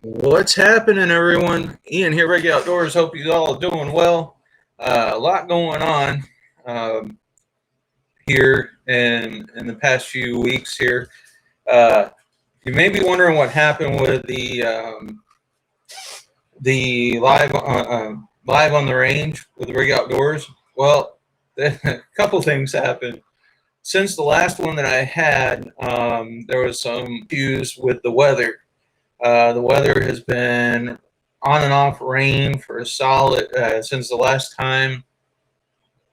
What's happening, everyone? Ian here, R.I.G Outdoors. Hope you all are doing well. A lot going on here in the past few weeks here. Uh, you may be wondering what happened with the live on the range with R.I.G Outdoors. Well, a couple things happened. Since the last one that I had, there was some issues with the weather. The weather has been on and off rain for a solid since the last time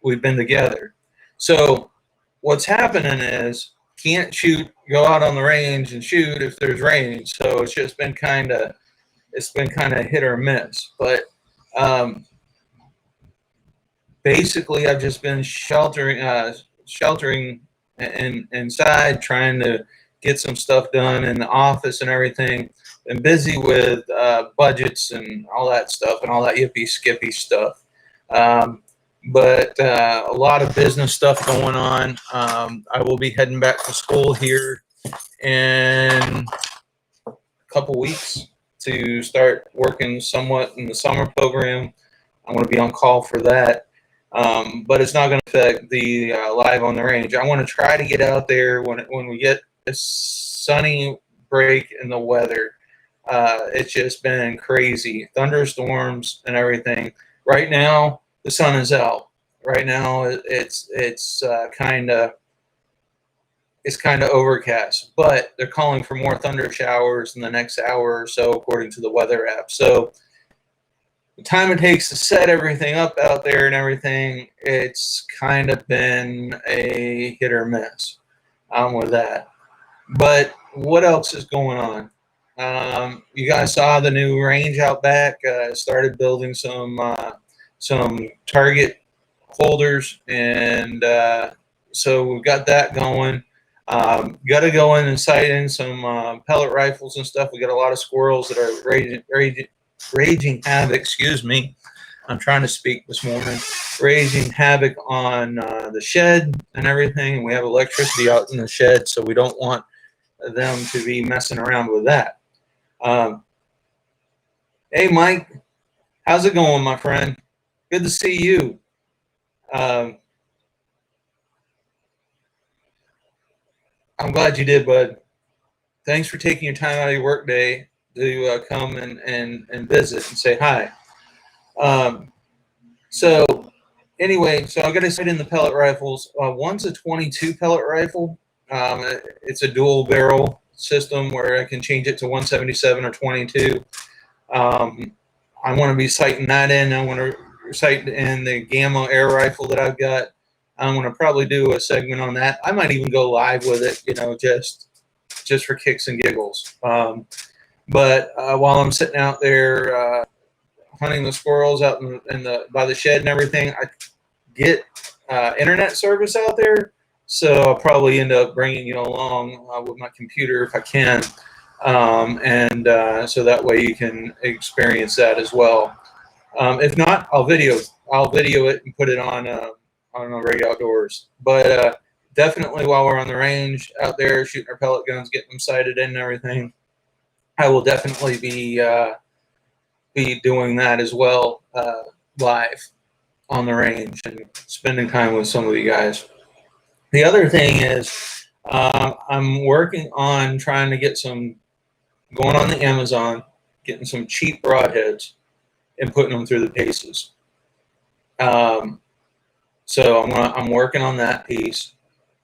we've been together. So what's happening is can't shoot, go out on the range and shoot if there's rain. So it's been kind of hit or miss. But um, basically, I've just been sheltering inside, trying to get some stuff done in the office and everything. Been busy with budgets and all that stuff and all that yippee skippy stuff. Um, but a lot of business stuff going on. I will be heading back to school here in a couple weeks to start working somewhat in the summer program. I'm going to be on call for that. But it's not going to affect the live on the range. I want to try to get out there when we get a sunny break in the weather. It's just been crazy, thunderstorms and everything. Right now, the sun is out. Right now, it's kind of overcast, but they're calling for more thunder showers in the next hour or so, according to the weather app. So the time it takes to set everything up out there and everything, it's kind of been a hit or miss with that. But what else is going on? You guys saw the new range out back. Started building some target holders, and so we've got that going. Got to go in and sight in some pellet rifles and stuff. We got a lot of squirrels that are raging havoc. Excuse me, I'm trying to speak this morning. Raging havoc on the shed and everything. We have electricity out in the shed, so we don't want them to be messing around with that. Hey, Mike, how's it going, my friend? Good to see you. Um, I'm glad you did, bud. Thanks for taking your time out of your work day to come and visit and say hi. Um, so anyway, so I got to sit in the pellet rifles. One's a 22 pellet rifle. It's a dual barrel system where I can change it to 177 or 22. I want to be sighting that in. I want to sight in the Gamma air rifle that I've got. I'm going to probably do a segment on that. I might even go live with it, just for kicks and giggles. But while I'm sitting out there hunting the squirrels out in the by the shed and everything, I get internet service out there. So I'll probably end up bringing you along with my computer if I can, and so that way you can experience that as well. If not, I'll video it and put it on R.I.G Outdoors. But definitely while we're on the range out there shooting our pellet guns, getting them sighted in and everything, I will definitely be doing that as well live on the range and spending time with some of you guys. The other thing is I'm working on trying to get going on the Amazon, getting some cheap broadheads and putting them through the paces. So I'm working on that piece.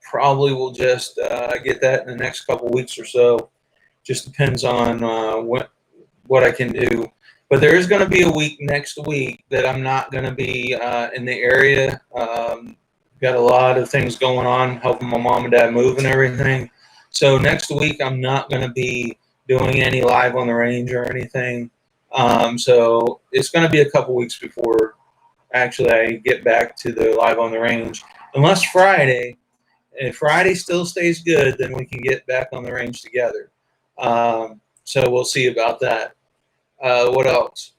Probably will just get that in the next couple weeks or so. Just depends on what I can do. But there is going to be a week next week that I'm not going to be in the area. Got a lot of things going on, helping my mom and dad move and everything. So next week I'm not going to be doing any live on the range or anything. So it's going to be a couple weeks before actually I get back to the live on the range. Unless Friday, if Friday still stays good, then we can get back on the range together. So we'll see about that. What else?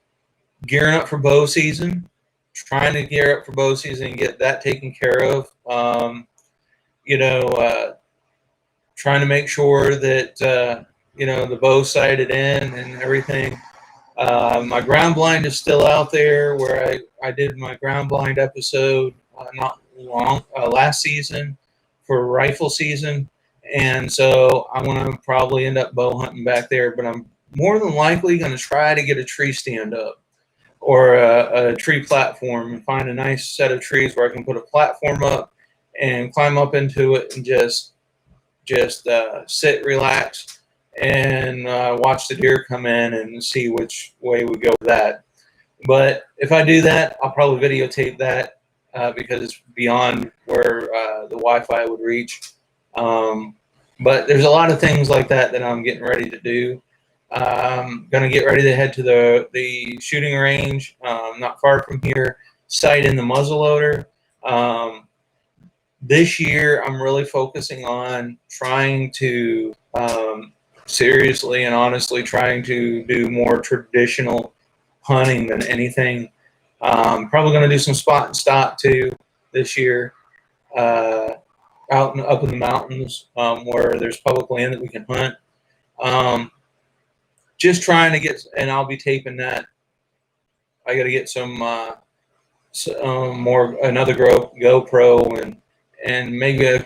Gearing up for bow season. Trying to gear up for bow season and get that taken care of. Trying to make sure that you know, the bow sighted in and everything. My ground blind is still out there where I did my ground blind episode not long last season for rifle season. And so I'm going to probably end up bow hunting back there, but I'm more than likely going to try to get a tree stand up or a tree platform and find a nice set of trees where I can put a platform up and climb up into it and just sit, relax, and watch the deer come in and see which way we go with that. But if I do that, I'll probably videotape that because it's beyond where the Wi-Fi would reach. But there's a lot of things like that that I'm getting ready to do. I'm gonna get ready to head to the shooting range, not far from here. Sight in the muzzleloader. This year, I'm really focusing on trying to seriously and honestly trying to do more traditional hunting than anything. Probably going to do some spot and stock too this year, out and up in the mountains where there's public land that we can hunt. Just trying to get, and I'll be taping that. I got to get some more another GoPro and maybe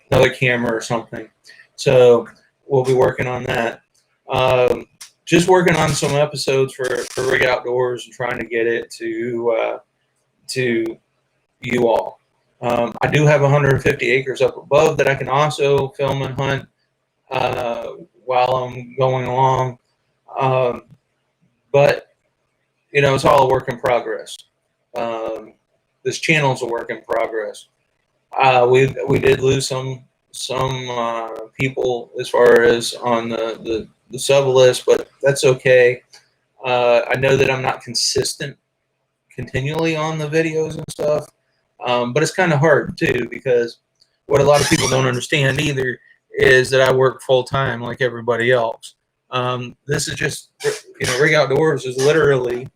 another camera or something. So we'll be working on that. Just working on some episodes for Rig Outdoors and trying to get it to you all. I do have 150 acres up above that I can also film and hunt while I'm going along. But you know, it's all a work in progress. This channel's a work in progress. We did lose some people as far as on the sub list, but that's okay. I know that I'm not consistent continually on the videos and stuff, but it's kind of hard too because what a lot of people don't understand either is that I work full time like everybody else. This is just, you know, Rig Outdoors is literally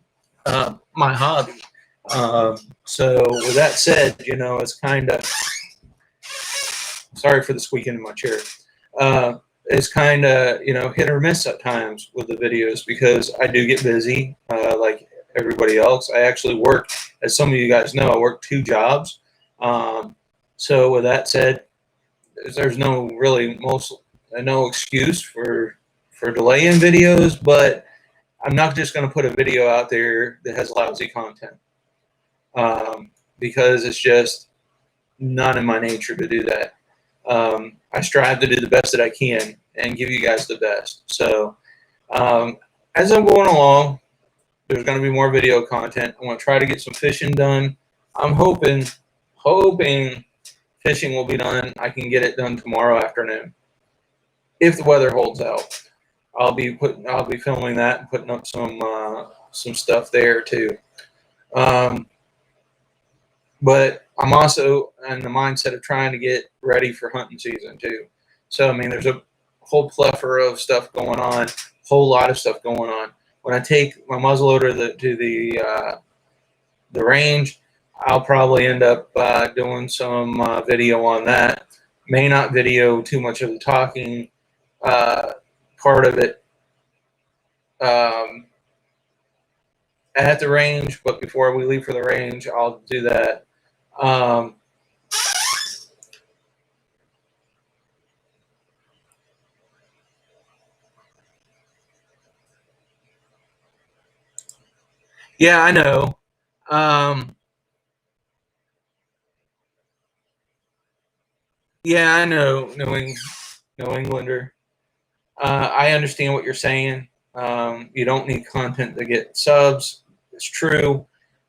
my hobby. So with that said, you know, it's kind of, sorry for the squeaking in my chair. It's kind of, you know, hit or miss at times with the videos because I do get busy like everybody else. I actually work, as some of you guys know, I work 2 jobs. So with that said, there's no excuse for delaying videos, but I'm not just going to put a video out there that has lousy content because it's just not in my nature to do that. I strive to do the best that I can and give you guys the best. So as I'm going along, there's going to be more video content. I want to try to get some fishing done. I'm hoping fishing will be done. I can get it done tomorrow afternoon if the weather holds out. I'll be filming that and putting up some stuff there too. But I'm also in the mindset of trying to get ready for hunting season too. So I mean, there's a whole plethora of stuff going on, whole lot of stuff going on. When I take my muzzleloader to the range, I'll probably end up doing some video on that. May not video too much of the talking part of it at the range, but before we leave for the range, I'll do that. Yeah, I know. Yeah, I know, New Englander. I understand what you're saying. You don't need content to get subs. It's true.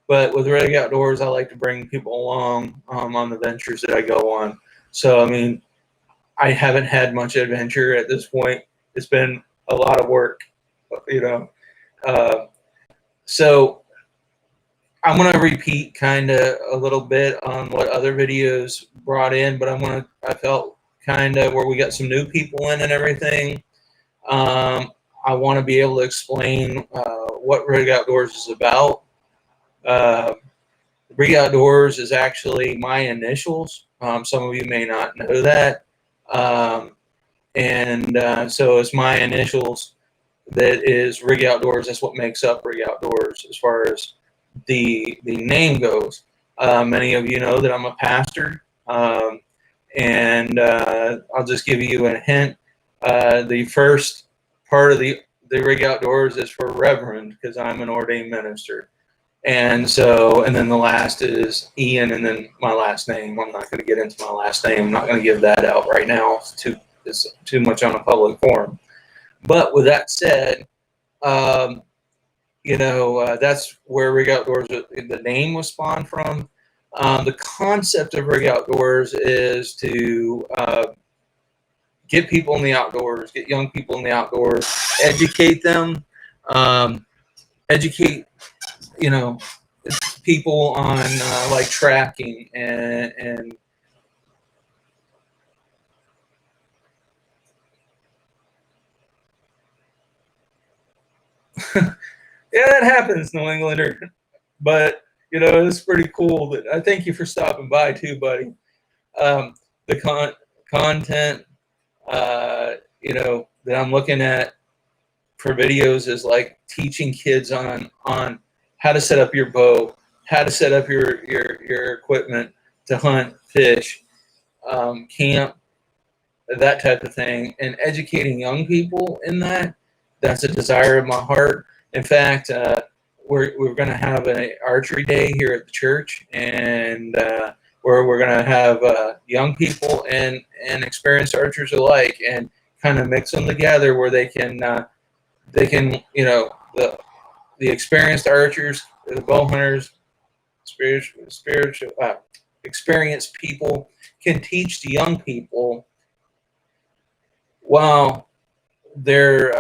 But with Rig Outdoors, I like to bring people along on the ventures that I go on. So, I mean, I haven't had much adventure at this point. It's been a lot of work, you know. So I'm going to repeat kind of a little bit on what other videos brought in, but I felt kind of where we got some new people in and everything. I want to be able to explain what Rig Outdoors is about. Rig Outdoors is actually my initials. Some of you may not know that. And so it's my initials that is Rig Outdoors. That's what makes up Rig Outdoors as far as the name goes. Many of you know that I'm a pastor, and I'll just give you a hint. The first part of the Rig Outdoors is for Reverend, because I'm an ordained minister. And so, and then the last is Ian, and then my last name. I'm not going to get into my last name. I'm not going to give that out right now. It's too much on a public forum. But with that said, that's where Rig Outdoors, the name was spawned from. The concept of Rig Outdoors is to get people in the outdoors, get young people in the outdoors, educate them, educate, people on like tracking and yeah, that happens, New Englander. But it's pretty cool. That I thank you for stopping by too, buddy. The content, that I'm looking at for videos is like teaching kids on how to set up your bow, how to set up your equipment to hunt, fish, camp, that type of thing, and educating young people in that. That's a desire of my heart. In fact, we're going to have an archery day here at the church, and where we're going to have young people and experienced archers alike, and kind of mix them together where they can the experienced archers, the bow hunters, spiritual experienced people can teach the young people while they're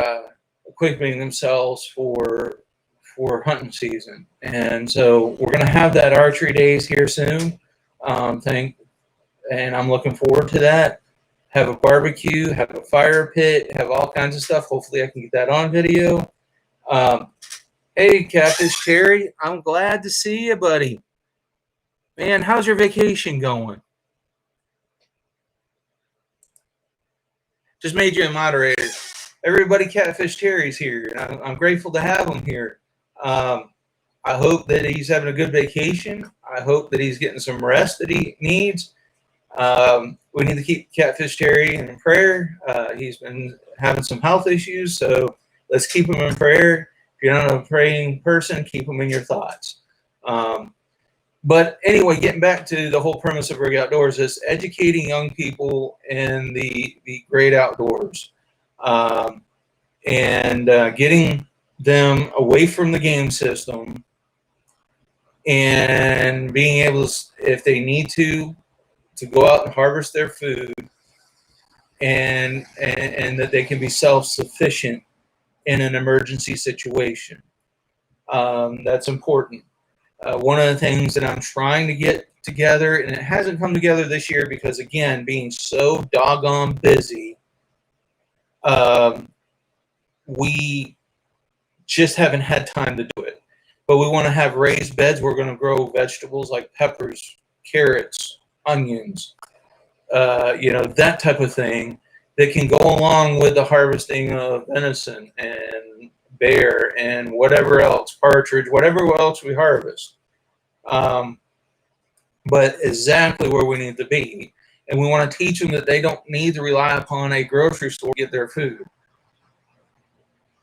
equipping themselves for hunting season. And so we're going to have that archery days here soon. And I'm looking forward to that. Have a barbecue, have a fire pit, have all kinds of stuff. Hopefully I can get that on video. Hey, Catfish Terry, I'm glad to see you, buddy. Man, how's your vacation going? Just made you a moderator. Everybody, Catfish Terry's here, and I'm grateful to have him here. I hope that he's having a good vacation. I hope that he's getting some rest that he needs. We need to keep Catfish Terry in prayer. He's been having some health issues, so let's keep him in prayer. If you're not a praying person, keep him in your thoughts. But anyway, getting back to the whole premise of Rig Outdoors is educating young people in the great outdoors, and getting them away from the game system, and being able to, if they need to go out and harvest their food, and that they can be self-sufficient in an emergency situation. That's important. One of the things that I'm trying to get together, and it hasn't come together this year because, again, being so doggone busy, we just haven't had time to do it. But we want to have raised beds. We're going to grow vegetables like peppers, carrots, onions, that type of thing that can go along with the harvesting of venison and bear and whatever else, partridge, whatever else we harvest. But exactly where we need to be. And we want to teach them that they don't need to rely upon a grocery store to get their food.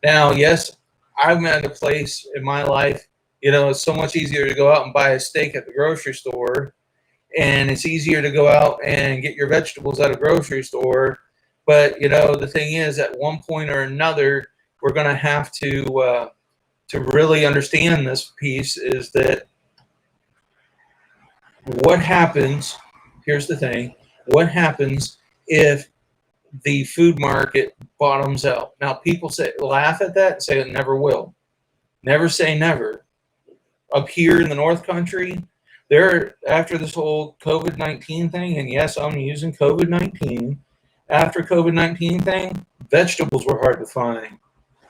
Now, yes, I'm at a place in my life, it's so much easier to go out and buy a steak at the grocery store, and it's easier to go out and get your vegetables at a grocery store. But, the thing is, at one point or another, we're going to have to really understand this piece, is that what happens, here's the thing, what happens if the food market bottoms out? Now, people laugh at that and say it never will. Never say never. Up here in the North Country, after this whole COVID-19 thing, and yes, I'm using COVID-19, after COVID-19 thing, vegetables were hard to find.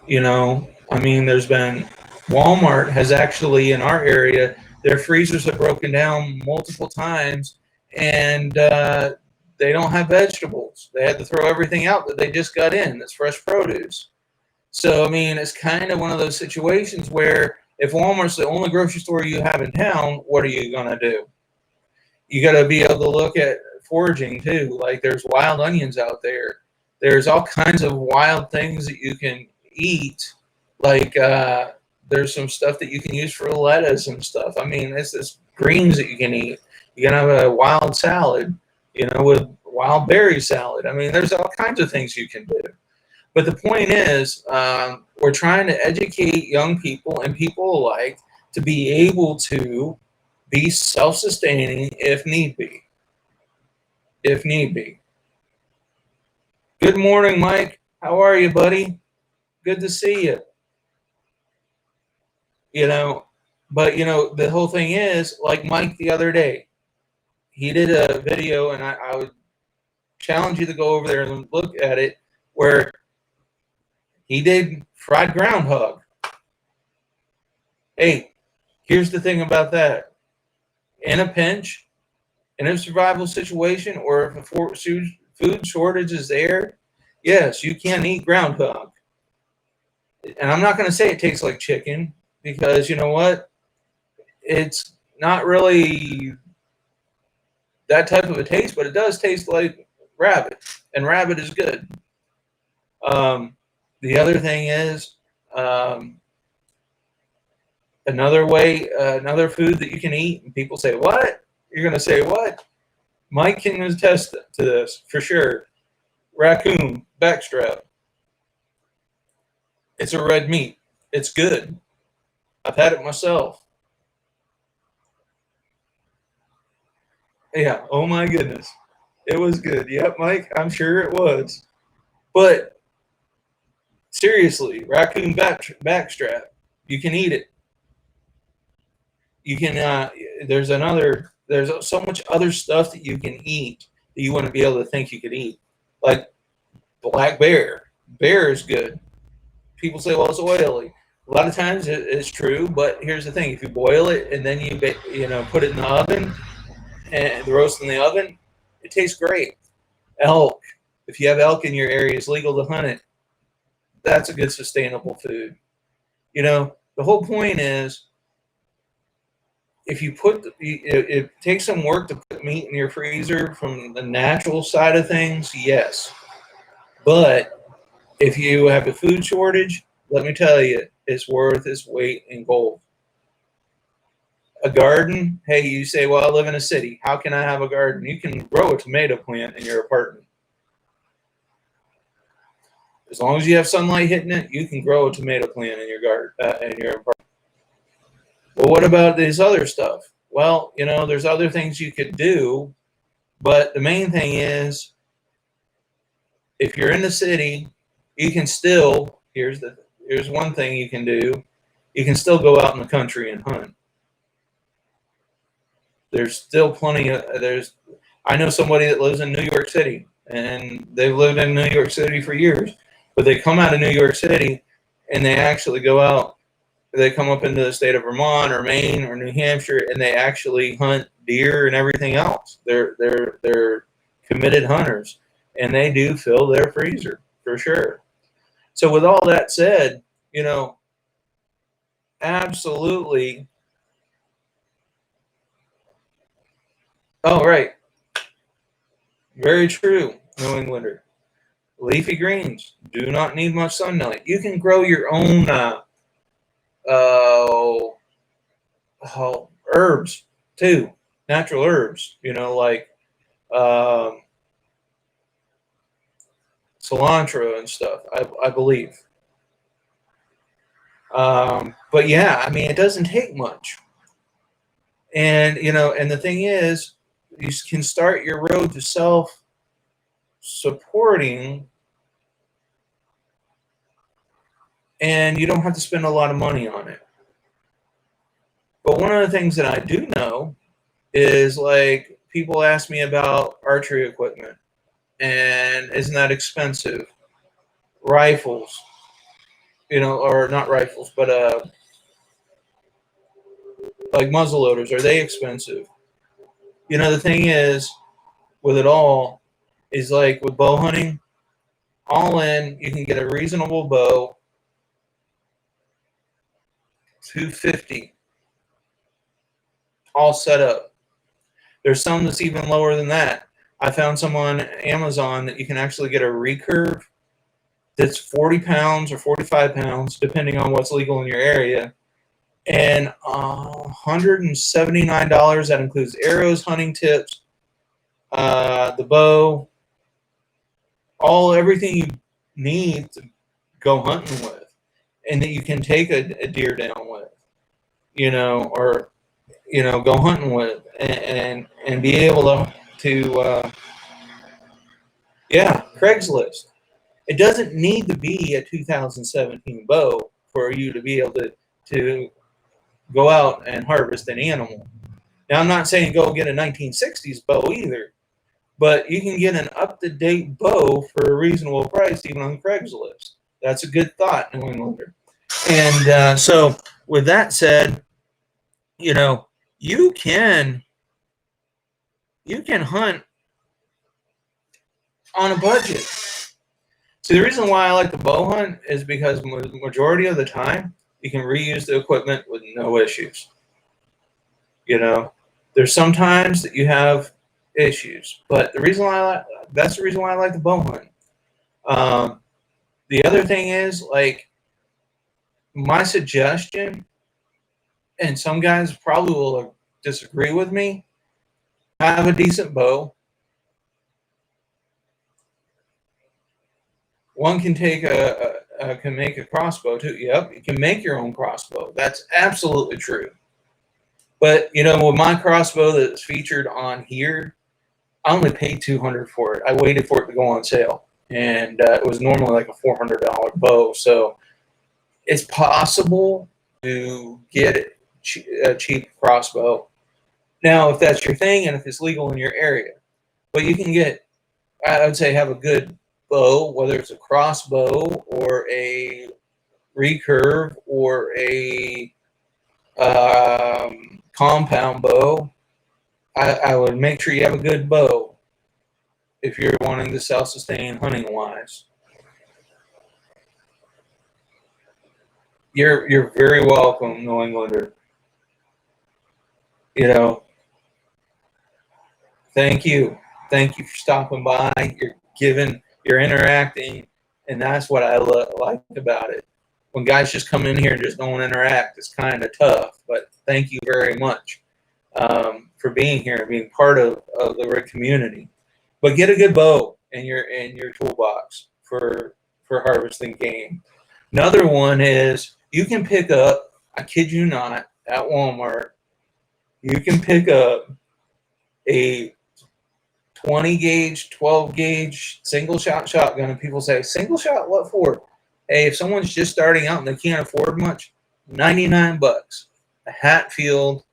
There's been, Walmart has actually, in our area, their freezers have broken down multiple times, and they don't have vegetables. They had to throw everything out that they just got in. That's fresh produce. So I mean, it's kind of one of those situations where if Walmart's the only grocery store you have in town, what are you gonna do? You got to be able to look at foraging too. Like there's wild onions out there. There's all kinds of wild things that you can eat. Like there's some stuff that you can use for lettuce and stuff. I mean, it's greens that you can eat. You can have a wild salad, with wild berry salad. I mean, there's all kinds of things you can do. But the point is, we're trying to educate young people and people alike to be able to be self-sustaining if need be. If need be. Good morning, Mike. How are you, buddy? Good to see you. But the whole thing is, like Mike the other day, he did a video, and I would challenge you to go over there and look at it, where he did fried groundhog. Hey, here's the thing about that. In a pinch, in a survival situation, or if a food shortage is there, yes, you can eat groundhog. And I'm not going to say it tastes like chicken, because you know what? It's not really that type of a taste, but it does taste like rabbit, and rabbit is good. The other thing is, another food that you can eat, and people say, what? You're going to say, what? Mike can attest to this for sure. Raccoon backstrap. It's a red meat. It's good. I've had it myself. Yeah. Oh my goodness. It was good. Yep, Mike. I'm sure it was. But seriously, raccoon backstrap. You can eat it. You can. There's so much other stuff that you can eat that you want to be able to think you could eat, like black bear. Bear is good. People say, well, it's oily. A lot of times it's true, but here's the thing: if you boil it and then you put it in the oven and roast in the oven, it tastes great. Elk. If you have elk in your area, it's legal to hunt it. That's a good sustainable food. The whole point is, if you it takes some work to put meat in your freezer from the natural side of things, yes. But if you have a food shortage, let me tell you, it's worth its weight in gold. A garden, hey, you say, well, I live in a city. How can I have a garden? You can grow a tomato plant in your apartment. As long as you have sunlight hitting it, you can grow a tomato plant in your garden, in your apartment. Well, what about this other stuff? Well, there's other things you could do, but the main thing is, if you're in the city, you can still, here's one thing you can do. You can still go out in the country and hunt. There's still plenty of, I know somebody that lives in New York City, and they've lived in New York City for years, but they come out of New York City and they actually go out. They come up into the state of Vermont or Maine or New Hampshire, and they actually hunt deer and everything else. They're committed hunters, and they do fill their freezer for sure. So with all that said, absolutely. Oh, right. Very true, New Englander. Leafy greens do not need much sunlight. You can grow your own herbs too, natural herbs. Like cilantro and stuff. I believe. But yeah, I mean, it doesn't take much. And and the thing is, you can start your road to self-supporting, and you don't have to spend a lot of money on it. But one of the things that I do know is, like, people ask me about archery equipment, and isn't that expensive? Rifles, or not rifles, but like muzzle loaders, are they expensive? The thing is, with it all, is like with bow hunting, all in, you can get a reasonable bow, $250, all set up. There's some that's even lower than that. I found some on Amazon that you can actually get a recurve that's 40 pounds or 45 pounds, depending on what's legal in your area. And $179. That includes arrows, hunting tips, the bow, everything you need to go hunting with, and that you can take a deer down with, or go hunting with, and be able to Craigslist. It doesn't need to be a 2017 bow for you to be able to go out and harvest an animal. Now, I'm not saying go get a 1960s bow either, but you can get an up-to-date bow for a reasonable price even on Craigslist. That's a good thought, New Englander. And so with that said, you can hunt on a budget. See, the reason why I like the bow hunt is because the majority of the time you can reuse the equipment with no issues. There's sometimes that you have issues, but that's the reason why I like the bow hunt. The other thing is, like, my suggestion, and some guys probably will disagree with me, have a decent bow. One can can make a crossbow too. Yep, you can make your own crossbow. That's absolutely true. But with my crossbow that's featured on here, I only paid $200 for it. I waited for it to go on sale, and it was normally like a $400 bow. So it's possible to get a cheap crossbow. Now, if that's your thing and if it's legal in your area, but you can get, I would say, have a good bow, whether it's a crossbow or a recurve or a compound bow. I would make sure you have a good bow if you're wanting to self-sustain hunting wise. You're very welcome, New Englander. Thank you. Thank you for stopping by. You're interacting, and that's what I like about it. When guys just come in here and just don't interact, it's kind of tough. But thank you very much for being here and being part of the R.I.G community. But get a good bow in your toolbox for harvesting game. Another one is you can pick up, I kid you not, at Walmart, you can pick up a 20 gauge, 12 gauge single shot shotgun, and people say, single shot, what for? Hey, if someone's just starting out and they can't afford much, $99. A Hatfield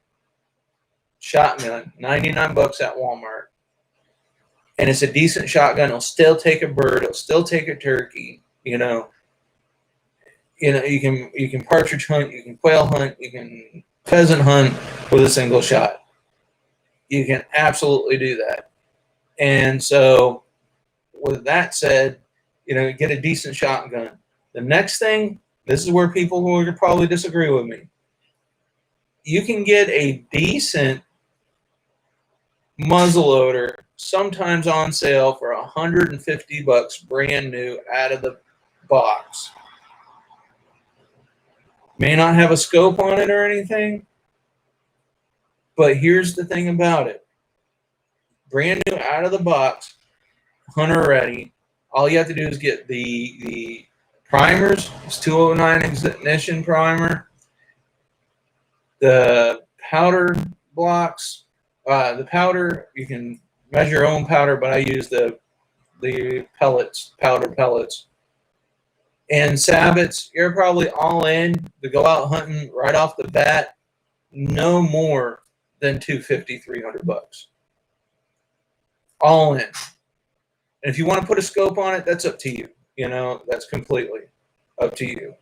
shotgun, $99 at Walmart. And it's a decent shotgun. It'll still take a bird. It'll still take a turkey. You can partridge hunt. You can quail hunt. You can pheasant hunt with a single shot. You can absolutely do that. And so, with that said, get a decent shotgun. The next thing, this is where people will probably disagree with me. You can get a decent muzzleloader, sometimes on sale for $150, brand new, out of the box. May not have a scope on it or anything, but here's the thing about it. Brand new, out of the box, hunter ready. All you have to do is get the primers. It's 209 ignition primer. The powder blocks. The powder, you can measure your own powder, but I use the pellets, powder pellets. And sabots, you're probably all in to go out hunting right off the bat, no more than $250, $300. All in. And if you want to put a scope on it, that's up to you. That's completely up to you.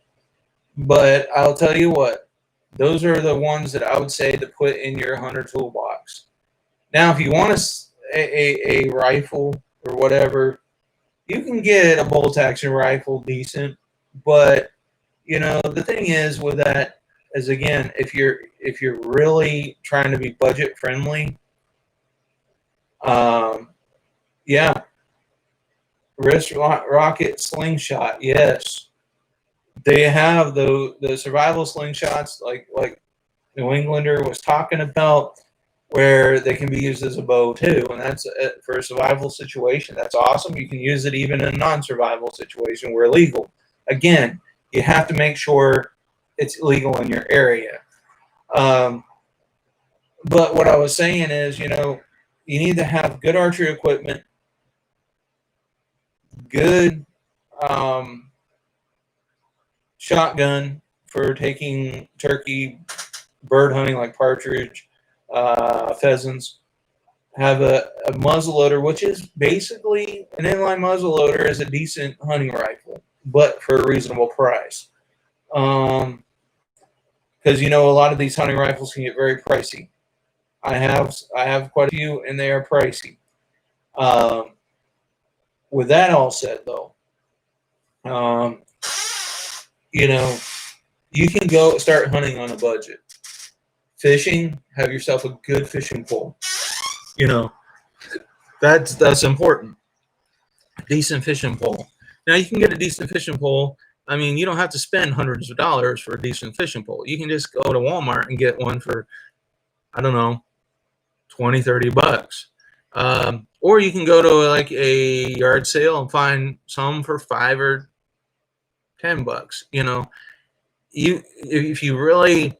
But I'll tell you what, those are the ones that I would say to put in your hunter toolbox. Now, if you want a rifle or whatever, you can get a bolt action rifle decent. But the thing is with that is, again, if you're really trying to be budget friendly, yeah, wrist rocket slingshot, yes. They have the survival slingshots like New Englander was talking about, where they can be used as a bow too, and that's for a survival situation. That's awesome. You can use it even in a non-survival situation where legal. Again, you have to make sure it's legal in your area. But what I was saying is, you need to have good archery equipment, good shotgun for taking turkey, bird hunting like partridge, pheasants. Have a muzzle loader, which is basically an inline muzzle loader, is a decent hunting rifle, but for a reasonable price. Because a lot of these hunting rifles can get very pricey. I have quite a few, and they are pricey. With that all said, though, you can go start hunting on a budget. Fishing, have yourself a good fishing pole. That's important. Decent fishing pole. Now you can get a decent fishing pole. I mean, you don't have to spend hundreds of dollars for a decent fishing pole. You can just go to Walmart and get one for, I don't know, 20, 30 bucks. Or you can go to like a yard sale and find some for 5 or 10 bucks. If you really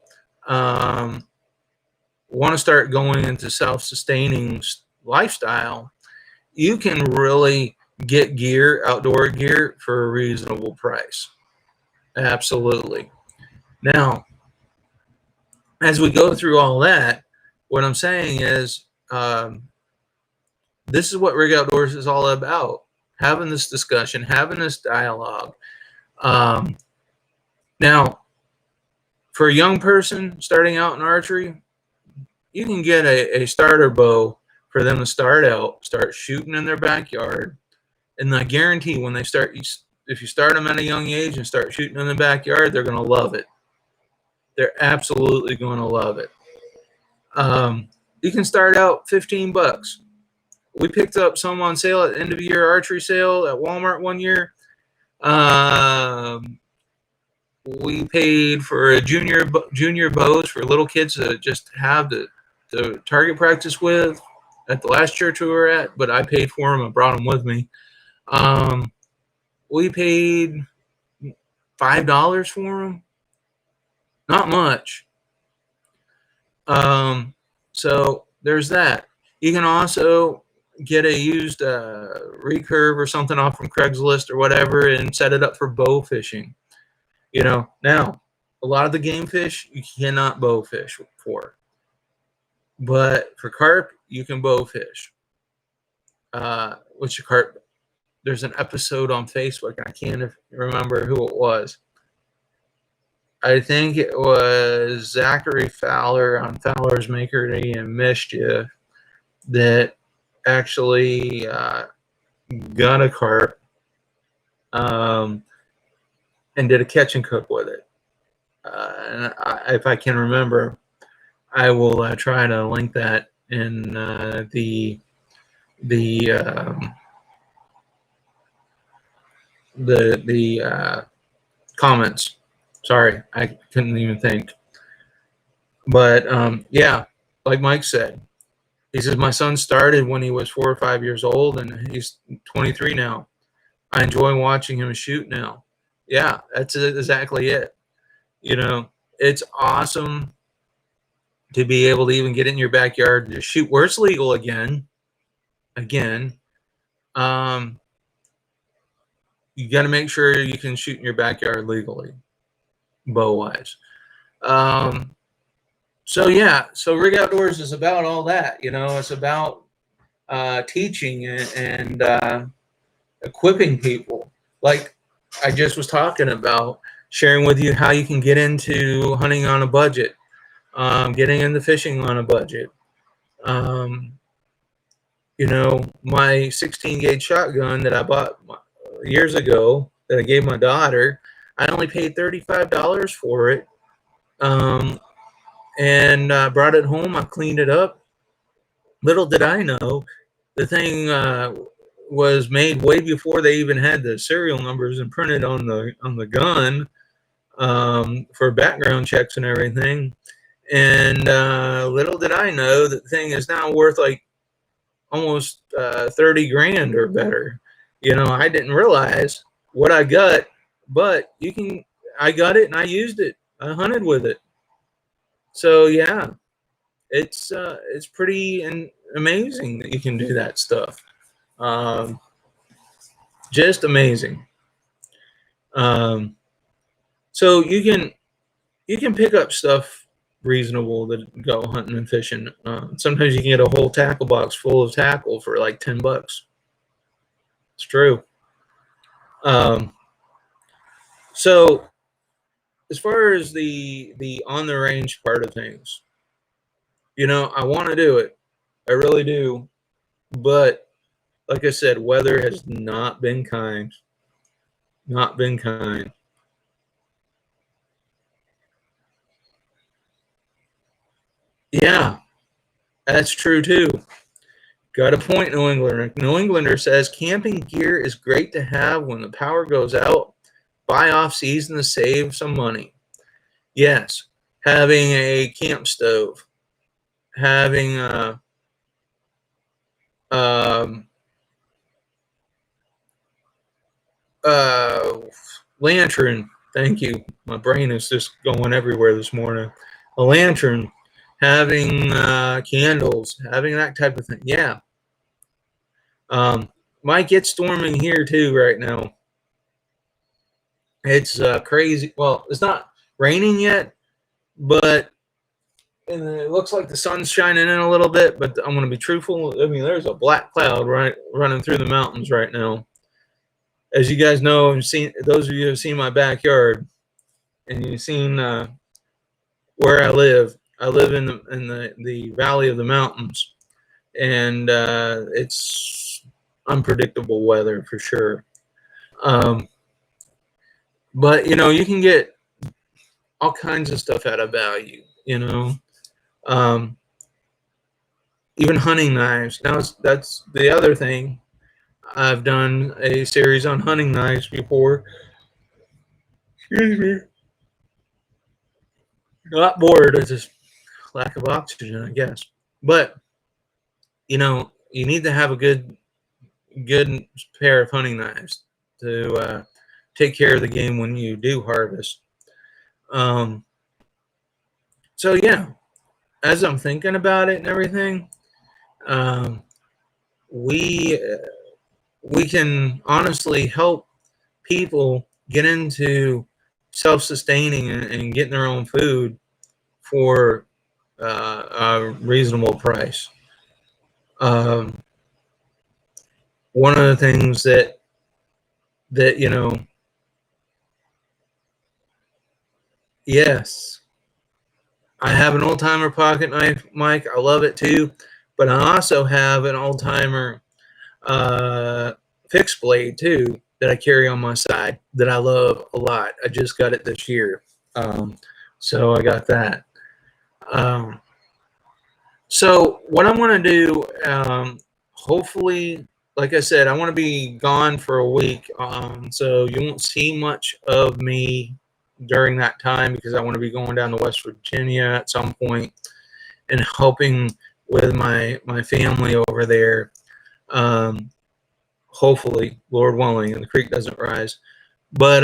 want to start going into self-sustaining lifestyle, you can really get outdoor gear, for a reasonable price. Absolutely. Now, as we go through all that, what I'm saying is, this is what Rig Outdoors is all about. Having this discussion, having this dialogue. Now, for a young person starting out in archery, you can get a starter bow for them to start shooting in their backyard. And I guarantee when they start, if you start them at a young age and start shooting in the backyard, they're going to love it. They're absolutely going to love it. You can start out 15 bucks. We picked up some on sale at the end of the year archery sale at Walmart one year. We paid for a junior bows for little kids to just have the target practice with at the last church we were at, but I paid for them. I brought them with me. We paid $5 for them. Not much. So there's that. You can also get a used recurve or something off from Craigslist or whatever and set it up for bow fishing. Now, a lot of the game fish you cannot bow fish for. But for carp, you can bow fish. Which carp? There's an episode on Facebook. I can't remember who it was. I think it was Zachary Fowler on Fowler's Makery and Mischief that actually got a carp and did a catch and cook with it. And if I can remember, I will try to link that in the comments. Sorry, I couldn't even think. But yeah, like Mike said, he says, my son started when he was 4 or 5 years old, and he's 23 now. I enjoy watching him shoot now. Yeah, that's exactly it. It's awesome to be able to even get in your backyard to shoot where it's legal again. You got to make sure you can shoot in your backyard legally, bow-wise. So Rig Outdoors is about all that. It's about teaching and equipping people. Like I just was talking about, sharing with you how you can get into hunting on a budget, getting into fishing on a budget. You know, my 16 gauge shotgun that I bought years ago that I gave my daughter, I only paid $35 for it. And brought it home. I cleaned it up. Little did I know, the thing was made way before they even had the serial numbers and printed on the gun, for background checks and everything. And little did I know that the thing is now worth like almost 30 grand or better. You know, I didn't realize what I got, but I got it and I used it. I hunted with it. So yeah, it's pretty amazing that you can do that stuff. Um, just amazing. Um, so you can pick up stuff reasonable that go hunting and fishing. Sometimes you can get a whole tackle box full of tackle for like $10. It's true. Um, so as far as the on the range part of things, you know, I want to do it. I really do. But like I said, weather has not been kind. Not been kind. Yeah, that's true too. Got a point, New Englander. New Englander says camping gear is great to have when the power goes out. Buy off season to save some money. Yes, having a camp stove, having a um, uh, lantern. Thank you. My brain is just going everywhere this morning. A lantern, having candles, having that type of thing. Yeah. Might get storming here too right now. It's crazy. Well, it's not raining yet, but and it looks like the sun's shining in a little bit. But I'm going to be truthful. I mean, there's a black cloud running through the mountains right now. As you guys know, and seen those of you who have seen my backyard, and you've seen where I live. I live in the valley of the mountains, and it's unpredictable weather for sure. Um, but you know, you can get all kinds of stuff at a value. You know, um, even hunting knives. Now that's the other thing. I've done a series on hunting knives before. Excuse me. Not bored. It's just lack of oxygen, I guess. But you know, you need to have a good pair of hunting knives to take care of the game when you do harvest. Um, so yeah, as I'm thinking about it and everything, um, we we can honestly help people get into self-sustaining and getting their own food for a reasonable price. Um, one of the things that you know, yes, I have an old timer pocket knife, Mike. I love it too, but I also have an old timer uh, fixed blade too that I carry on my side that I love a lot. I just got it this year, so I got that. Um, so what I'm going to do, hopefully, like I said, I want to be gone for a week, so you won't see much of me during that time because I want to be going down to West Virginia at some point and helping with my family over there. Um, hopefully, Lord willing, and the creek doesn't rise. But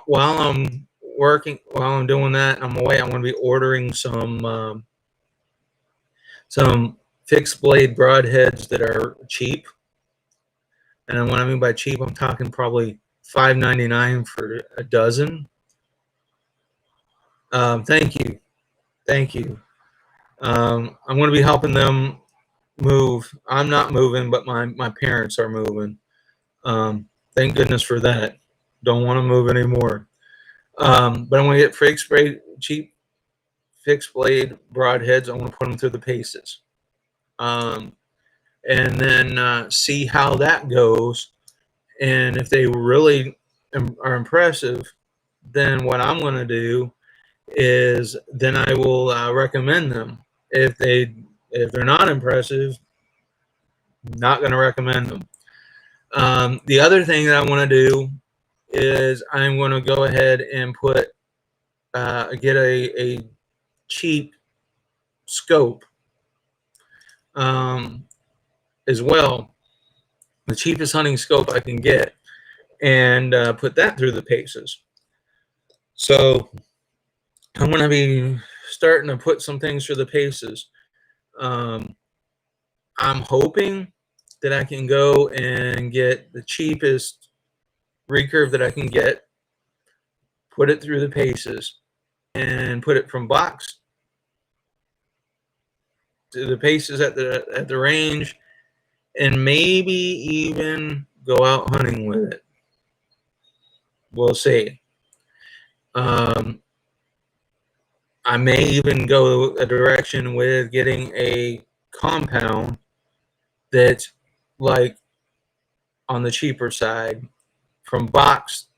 while I'm working, while I'm doing that, I'm away. I'm going to be ordering some fixed blade broadheads that are cheap. And what I mean by cheap, I'm talking probably $5.99 for a dozen. Thank you, thank you. I'm going to be helping them move. I'm not moving, but my parents are moving. Thank goodness for that. Don't want to move anymore. But I'm going to get cheap fixed blade broadheads. I want to put them through the paces. Um, and then see how that goes. And if they really are impressive, then what I'm going to do is then I will recommend them. If they're not impressive, not going to recommend them. The other thing that I want to do is I'm going to go ahead and get a cheap scope as well, the cheapest hunting scope I can get, and put that through the paces. So I'm going to be starting to put some things through the paces. Um, I'm hoping that I can go and get the cheapest recurve that I can get, put it through the paces, and put it from box to the paces at the range, and maybe even go out hunting with it. We'll see. I may even go a direction with getting a compound that's like on the cheaper side, from box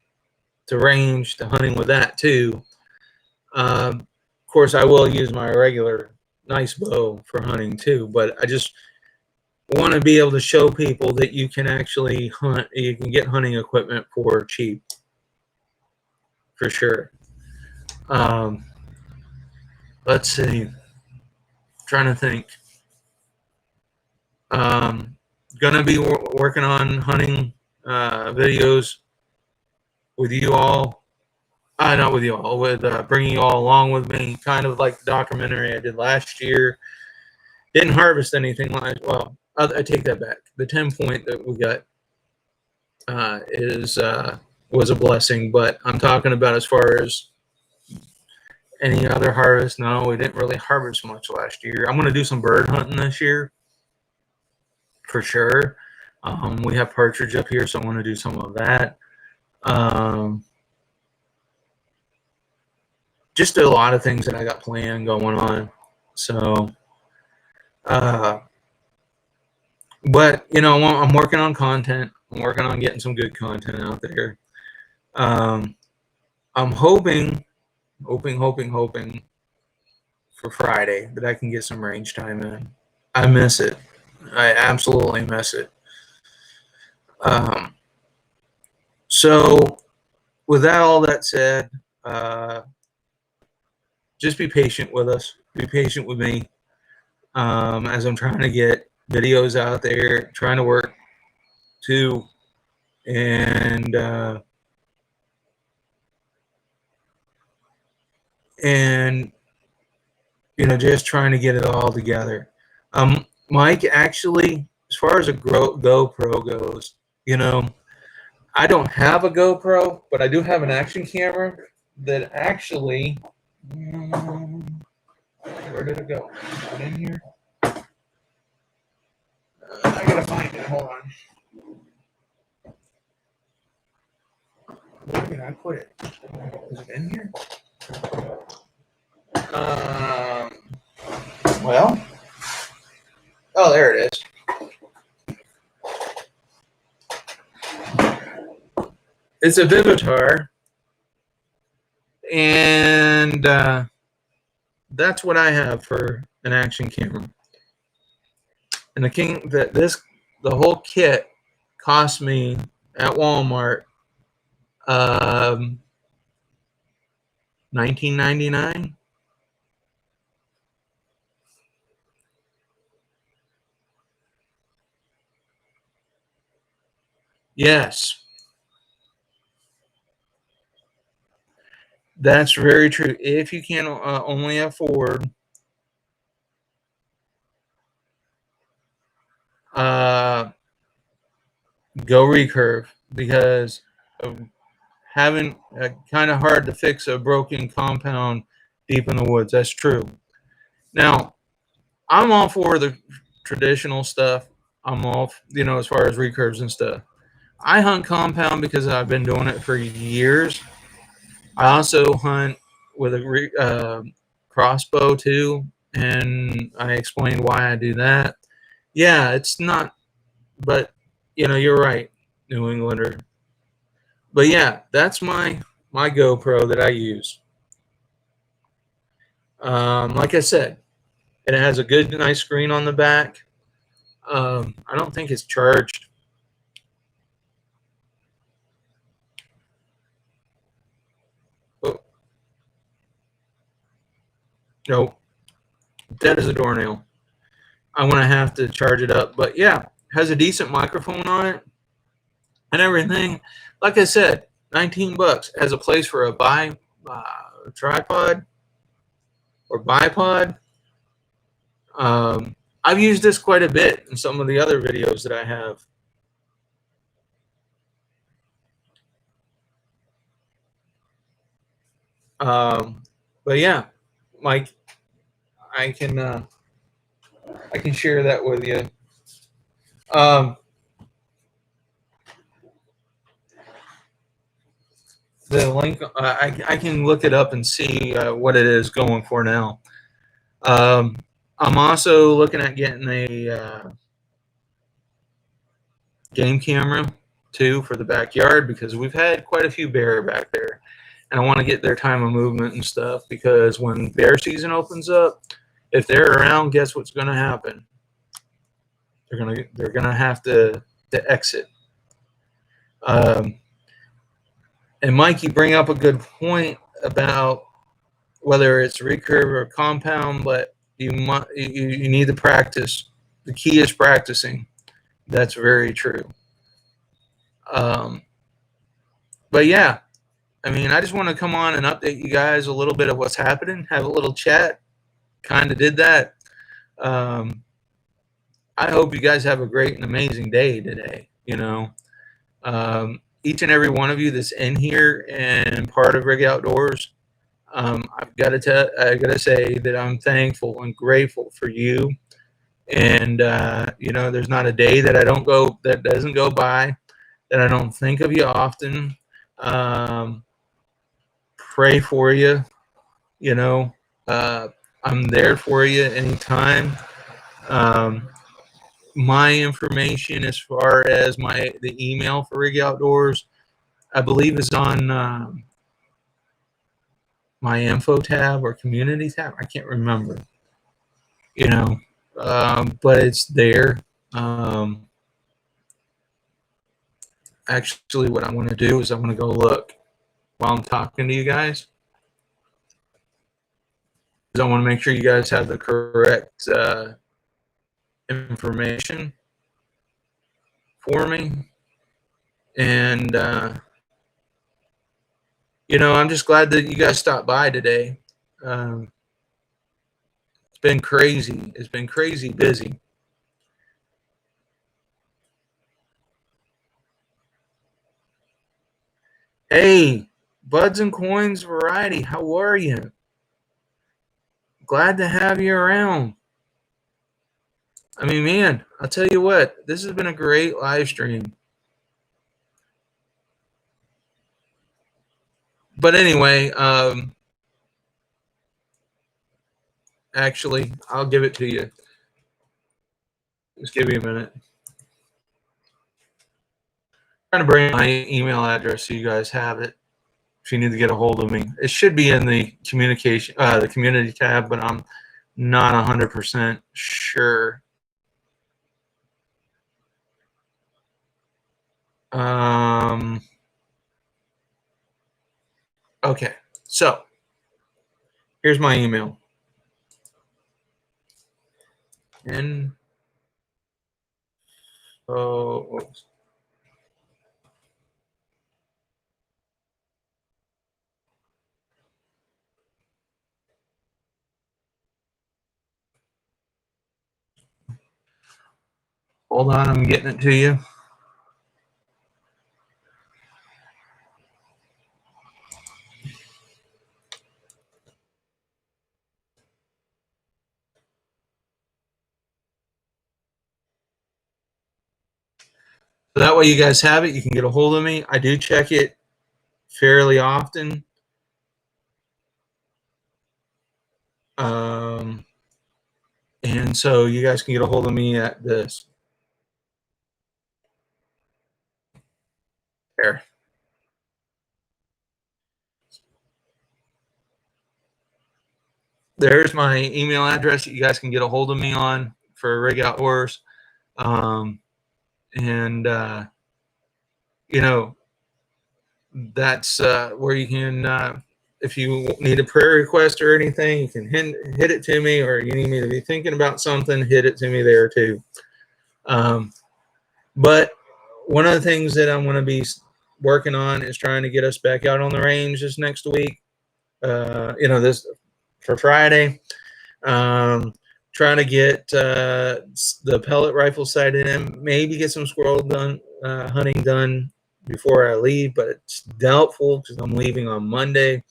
to range to hunting with that too. Of course, I will use my regular nice bow for hunting too, but I just want to be able to show people that you can actually hunt. You can get hunting equipment for cheap, for sure. Um, let's see. I'm trying to think. Gonna be working on hunting videos with you all. Not with you all, with bringing you all along with me, kind of like the documentary I did last year. Didn't harvest anything like, well, I take that back. The 10 point that we got was a blessing, but I'm talking about as far as any other harvest. No, we didn't really harvest much last year. I'm going to do some bird hunting this year for sure. We have partridge up here, so I want to do some of that. Just a lot of things that I got planned going on. So, but you know, I'm working on content. I'm working on getting some good content out there. I'm hoping for Friday that I can get some range time in. I miss it. I absolutely miss it. So, with all that said, just be patient with us. Be patient with me as I'm trying to get videos out there, trying to work too, and you know, just trying to get it all together. Mike, actually, as far as a GoPro goes, you know, I don't have a GoPro, but I do have an action camera that actually. Where did it go? Not in here. I gotta find it. Hold on. Where did I put it? Is it in here? Um. Well. Oh, there it is. It's a Vivitar, and that's what I have for an action camera. And the whole kit cost me at Walmart $19.99. Yes, that's very true. If you can only afford go recurve, because of having kind of hard to fix a broken compound deep in the woods. That's true. Now, I'm all for the traditional stuff. I'm all, you know, as far as recurves and stuff. I hunt compound because I've been doing it for years. I also hunt with a crossbow too, and I explained why I do that. Yeah, it's not, but you're right, New Englander. But yeah, that's my GoPro that I use. Like I said, it has a good, nice screen on the back. I don't think it's charged. Oh, no, dead as a doornail. I'm gonna have to charge it up. But yeah, has a decent microphone on it and everything. Like I said, 19 bucks has a place for a tripod or bipod. I've used this quite a bit in some of the other videos that I have. But yeah, Mike, I can I can share that with you. Um, the link, I can look it up and see what it is going for now. Um, I'm also looking at getting a game camera too for the backyard because we've had quite a few bear back there, and I want to get their time of movement and stuff because when bear season opens up, if they're around, guess what's going to happen? They're gonna have to exit. Um, and Mike, you bring up a good point about whether it's recurve or compound, but you need to practice. The key is practicing. That's very true. Um, but yeah, I mean, I just want to come on and update you guys a little bit of what's happening, have a little chat. Kind of did that. Um, I hope you guys have a great and amazing day today. Each and every one of you that's in here and part of Rig Outdoors, I got to say that I'm thankful and grateful for you. And there's not a day that doesn't go by that I don't think of you often. Um, Pray for you. You know, uh, I'm there for you anytime. Um, my information, as far as the email for Rig Outdoors, I believe is on my info tab or community tab. I can't remember. You know, but it's there. Um, Actually, what I want to do is I want to go look while I'm talking to you guys. I want to make sure you guys have the correct information for me. And, I'm just glad that you guys stopped by today. Um, it's been crazy. It's been crazy busy. Hey, Buds and Coins Variety, how are you? Glad to have you around. I mean, man, I'll tell you what, this has been a great live stream. But anyway, actually, I'll give it to you. Just give me a minute. I'm trying to bring my email address so you guys have it. If you need to get a hold of me, it should be in the the community tab, but I'm not 100% sure. Okay, so here's my email. Oops. Hold on, I'm getting it to you. So that way you guys have it. You can get a hold of me. I do check it fairly often. And so you guys can get a hold of me at this. There. There's my email address that you guys can get a hold of me on for Rig Outdoors. And, you know, that's where you can, if you need a prayer request or anything, you can hit it to me, or you need me to be thinking about something, hit it to me there too. But one of the things that I'm going to be working on is trying to get us back out on the range this next week. This for Friday. Trying to get the pellet rifle sighted in, maybe get some squirrel hunting done before I leave, but it's doubtful because I'm leaving on Monday.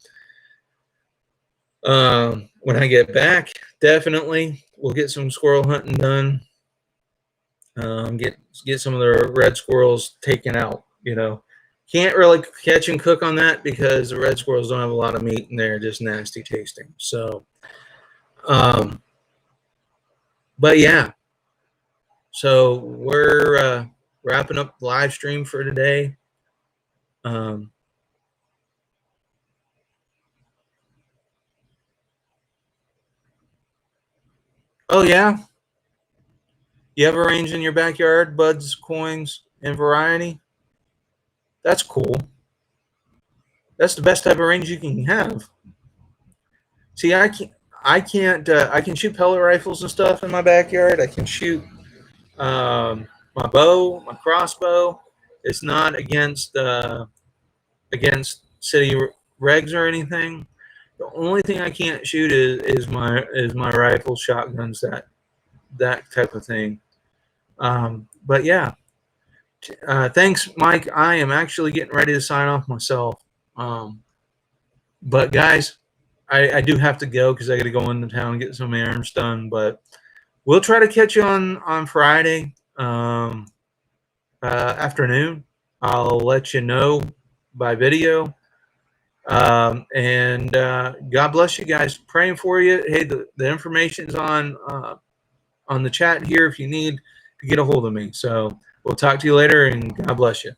When I get back, definitely we'll get some squirrel hunting done. Get some of the red squirrels taken out. Can't really catch and cook on that because the red squirrels don't have a lot of meat and they're just nasty tasting. So, but yeah, so we're wrapping up the live stream for today. Oh yeah, you have a range in your backyard, buds, coins, and variety. That's cool. That's the best type of range you can have. See, I can't. I can shoot pellet rifles and stuff in my backyard. I can shoot my bow, my crossbow. It's not against city regs or anything. The only thing I can't shoot is my rifle, shotguns, that type of thing. But yeah, thanks, Mike. I am actually getting ready to sign off myself. But guys, I do have to go because I got to go into town and get some errands done. But we'll try to catch you on Friday afternoon. I'll let you know by video. And God bless you guys. Praying for you. Hey, the information's on the chat here if you need to get a hold of me. So we'll talk to you later, and God bless you.